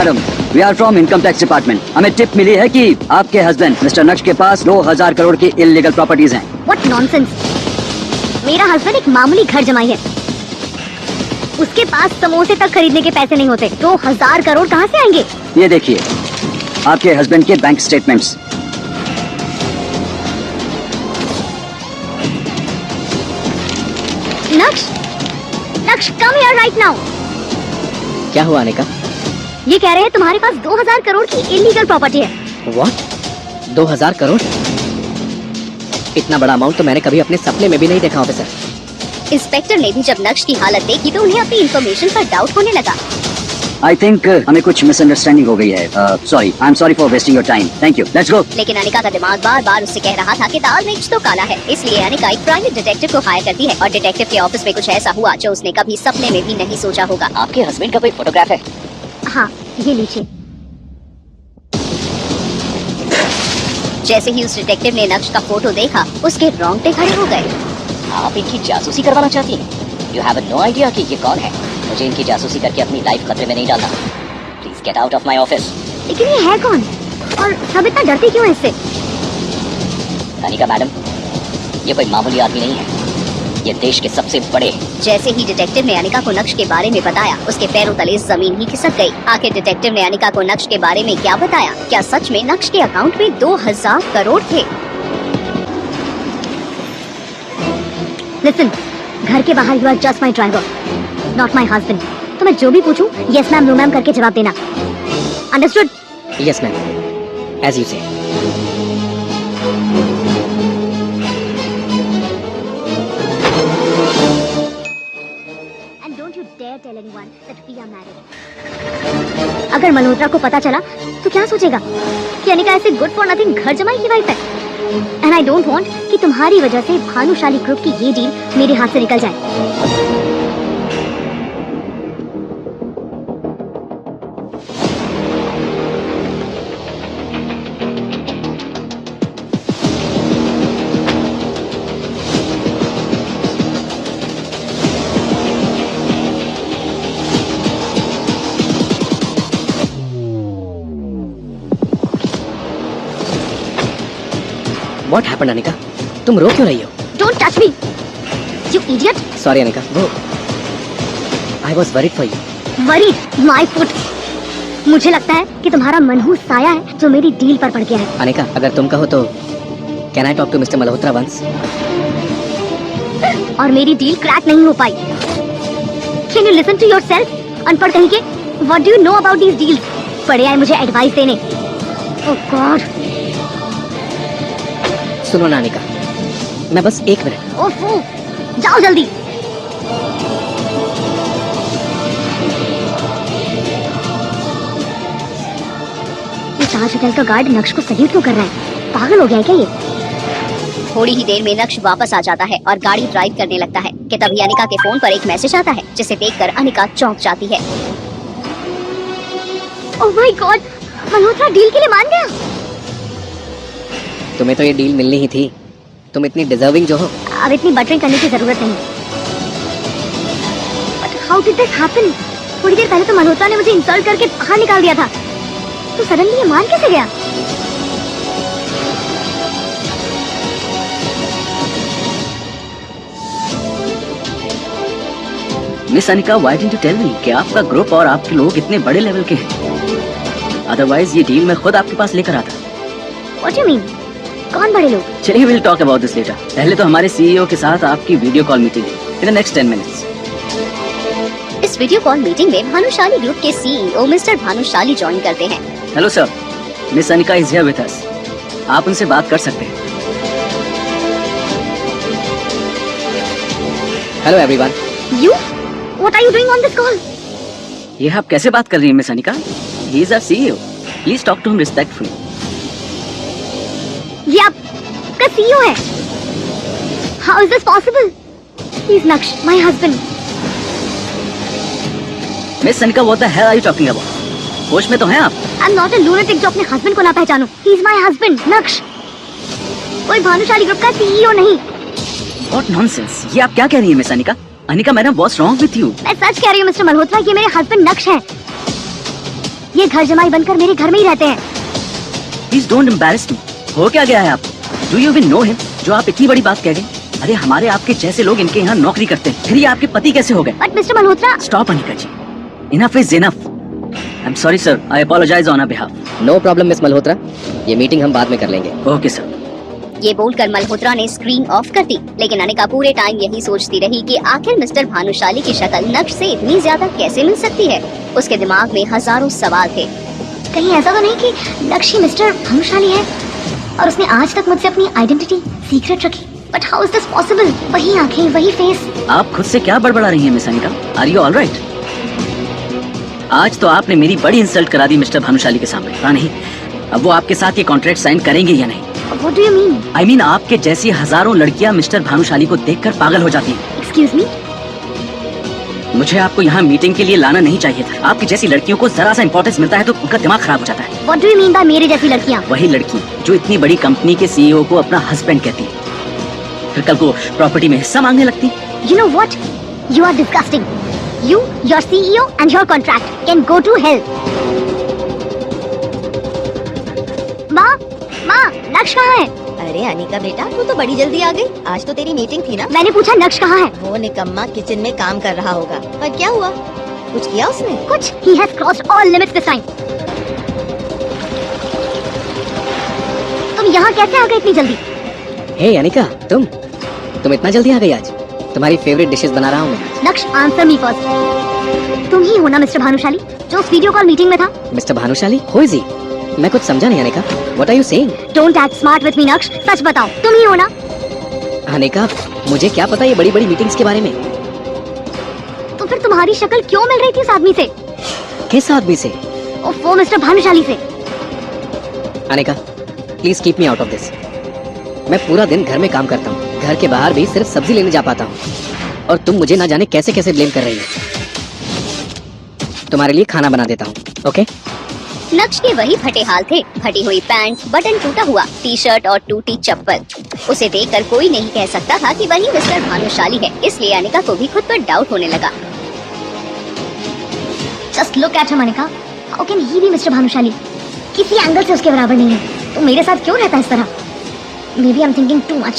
Madam, we are from income tax department. हमें tip मिली है कि आपके हस्बैंड मिस्टर नक्श के पास 2000 करोड़ की इलीगल प्रॉपर्टीज हैं। What nonsense! मेरा हस्बैंड एक मामूली घर जमाई है। उसके पास समोसे तक खरीदने के पैसे नहीं होते। 2000 करोड़ कहाँ से आएंगे? ये देखिए आपके हस्बैंड के बैंक स्टेटमेंट्स। नक्श, नक्श, come here right now. क्या हुआ अनिका? ये कह रहे हैं तुम्हारे पास 2000 करोड़ की इलीगल प्रॉपर्टी है। What? 2000 करोड़? इतना बड़ा अमाउंट तो मैंने कभी अपने सपने में भी नहीं देखा ऑफिसर। इंस्पेक्टर ने भी जब नक्श की हालत देखी तो उन्हें अपनी इंफॉर्मेशन पर डाउट होने लगा। आई थिंक हमें कुछ मिसअंडरस्टैंडिंग हो गई है। Sorry, I am sorry for wasting your time. Thank you, let's go. लेकिन अनिका का दिमाग बार बार उससे कह रहा था कि दाल मिर्च तो काला है। इसलिए अनिका एक प्राइवेट डिटेक्टिव को हायर करती है और डिटेक्टिव के ऑफिस में कुछ ऐसा हुआ जो उसने कभी सपने में भी नहीं सोचा होगा। आपके हस्बैंड का कोई फोटोग्राफ है? हाँ, ये लीजिए। जैसे ही उस डिटेक्टिव ने नक्श का फोटो देखा, उसके रोंगटे खड़े हो गए। आप इनकी जासूसी करवाना चाहती हैं? You have no idea कि ये कौन है। मुझे इनकी जासूसी करके अपनी लाइफ खतरे में नहीं डालना। Please get out of my office. लेकिन ये है कौन? और सब इतना डरते क्यों हैं इससे? अनिका मैडम, ये कोई मामूली आदमी नहीं है। ये देश के सबसे बड़े। जैसे ही डिटेक्टिव ने अनिका को नक्श के बारे में बताया, उसके पैरों तले जमीन ही खिसक गई। आखिर डिटेक्टिव ने अनिका को नक्श के बारे में क्या बताया? क्या सच में नक्श के अकाउंट में 2000 करोड़ थे? लिसन, घर के बाहर you are just my driver, not my husband. तो मैं जो भी पूछूं, यस मैम, नो मैम करके जवाब देना। Understood? Yes ma'am, as you say. And don't you dare tell anyone that we are married. अगर मल्होत्रा को पता चला तो क्या सोचेगा कि अनिका ऐसे गुड फॉर नथिंग घर जमाई की वाइफ है। एंड आई डोंट वांट कि तुम्हारी वजह से भानुशाली ग्रुप की ये डील मेरे हाथ से निकल जाए। What happened Anika? तुम रो क्यों रही हो? Don't touch me, you idiot! Sorry Anika, वो I was worried for you. Worried? My foot. मुझे लगता है कि तुम्हारा मनहूस साया है जो मेरी डील पर पड़ गया है। अनिका, अगर तुम कहो तो Can I talk to Mr. Malhotra once? और मेरी डील क्रैक नहीं हो पाई। Can you listen to yourself? अनपढ़ कहीं के। What do you know about these deals? पड़े आए मुझे एडवाइस देने। Oh God! सुनो ना अनिका, मैं बस 1 मिनट। ओफो, जाओ जल्दी। ये ताज होटल का गार्ड नक्श को सल्यूट क्यों कर रहा है? पागल हो गया है क्या ये? थोड़ी ही देर में नक्श वापस आ जाता है और गाड़ी ड्राइव करने लगता है कि तभी अनिका के फोन पर एक मैसेज आता है जिसे देखकर अनिका चौंक जाती है। Oh my God, Malhotra deal के लिए मान गया। तुम्हें तो ये डील मिलनी ही थी। तुम इतनी डिजर्विंग जो हो। अब इतनी बटरिंग करने की जरूरत नहीं। But how did this happen? थोड़ी देर पहले तो मल्होत्रा ने मुझे इंसल्ट करके बाहर निकाल दिया था। तो सडनली ये मान कैसे गया? Miss Anika, why didn't you tell me कि आपका ग्रुप और आपके लोग इतने बड़े लेवल के हैं? अदरवाइज ये डील मैं खुद आपके पास लेकर आता। What do you mean? कौन बड़े लोग? चलिए, will talk about this letter. पहले तो हमारे सीईओ के साथ आपकी वीडियो कॉल मीटिंग है इन द नेक्स्ट 10 मिनट्स। इस वीडियो कॉल मीटिंग में भानुशाली ग्रुप के सीईओ मिस्टर भानुशाली ज्वाइन करते हैं। Hello sir, miss Anika is here with us. आप उनसे बात कर सकते हैं। Hello everyone. You? What are you doing on this call? ये आप कैसे बात कर रही हैं Miss Anika? He is our CEO. Please talk to him respectfully. ये आपका सीईओ है? How is this possible? He's Naksh, my husband. Miss Anika, what the hell are you talking about? होश में तो हैं आप? I'm not a lunatic जो अपने हस्बैंड को ना पहचानूं। He's my husband, Naksh. कोई भानुशाली ग्रुप का सीईओ नहीं। What nonsense! ये आप क्या कह रही हैं Miss Anika? Anika madam, what's wrong with you? मैं सच कह रही हूँ मिस्टर मल्होत्रा, ये मेरे हस्बैंड नक्श हैं। ये घर जमाई बनकर मेरे घर में ही रहते हैं। प्लीज डोंट एम्बैरेस मी। हो क्या गया है आप? Do you even know him? जो आप इतनी बड़ी बात कह गए। अरे हमारे आपके जैसे लोग इनके यहाँ नौकरी करते हैं, फिर ये आपके पति कैसे हो गए? But Mister Malhotra. Stop Anika ji, enough is enough. I am sorry sir, I apologise on behalf. No problem Miss Malhotra, ये मीटिंग हम बाद में कर लेंगे। Okay sir. ये बोलकर मल्होत्रा ने स्क्रीन ऑफ कर दी, लेकिन अनिका पूरे टाइम यही सोचती रही कि आखिर मिस्टर भानुशाली की शक्ल नक्श से इतनी ज्यादा कैसे मिल सकती है। उसके दिमाग में हजारों सवाल थे। कहीं ऐसा तो नहीं कि नक्श ही मिस्टर भानुशाली है और उसने आज तक मुझसे अपनी आइडेंटिटी सीक्रेट रखी। But how is this possible? वही आंखें, वही फेस। आप खुद से क्या बड़बड़ा रही हैं Miss Anika? Are you all right? आज तो आपने मेरी बड़ी इंसल्ट करा दी मिस्टर भानुशाली के सामने। पता नहीं अब वो आपके साथ ये कॉन्ट्रैक्ट साइन करेंगे या नहीं। What do you mean? I mean, आपके जैसी हजारों लड़कियां मिस्टर भानुशाली को देखकर पागल हो जाती हैं। Excuse me? मुझे आपको यहाँ मीटिंग के लिए लाना नहीं चाहिए था। आपकी जैसी लड़कियों को जरा सा इंपॉर्टेंस मिलता है तो उनका दिमाग खराब हो जाता है। What do you mean by मेरे जैसी लड़कियाँ? वही लड़की जो इतनी बड़ी कंपनी के सीईओ को अपना हस्बैंड कहती है, फिर कल को प्रॉपर्टी में हिस्सा मांगने लगती। You know what? You are disgusting. You, your CEO and your contract can go to hell. माँ, नक्श कहाँ है? अरे अनिका बेटा, तू तो बड़ी जल्दी आ गई। आज तो तेरी मीटिंग थी ना? मैंने पूछा नक्श कहाँ है? वो निकम्मा किचन में काम कर रहा होगा। पर क्या हुआ? कुछ किया उसने? कुछ। He has crossed all limits this time. तुम यहाँ कैसे आ गए इतनी जल्दी? हे अनिका, तुम इतना जल्दी आ गई आज? तुम्हारी फेवरेट डिशेस बना रहा हूँ मैं। नक्श, आंसर मी फर्स्ट। तुम ही हो ना मिस्टर भानुशाली जो उस वीडियो कॉल मीटिंग में था? Mister Bhanushali? Who is he? मैं कुछ समझा नहीं Anika. What are you saying? Don't act smart with me नक्श, सच बताओ तुम ही हो ना? अनिका, मुझे क्या पता ये बड़ी बड़ी मीटिंग्स के बारे में। तो फिर तुम्हारी शक्ल क्यों मिल रही थी उस आदमी से? किस आदमी से? वो मिस्टर भानुशाली से। Anika, please keep me out of this. मैं पूरा दिन घर में काम करता हूँ, घर के बाहर भी सिर्फ सब्जी लेने जा पाता हूँ, और तुम मुझे ना जाने कैसे कैसे ब्लेम कर रही हो। तुम्हारे लिए खाना बना देता हूँ, ओके? नक्श के वही फटे हाल थे, फटी हुई पैंट, बटन टूटा हुआ टी शर्ट और टूटी चप्पल। उसे देखकर कोई नहीं कह सकता था कि वही मिस्टर भानुशाली है, इसलिए अनिका को भी खुद पर डाउट होने लगा। Just look at him Anika, how can he be mister Bhanushali? किसी एंगल से उसके बराबर नहीं है। तो मेरे साथ क्यों रहता है इस तरह? Maybe I'm thinking too much.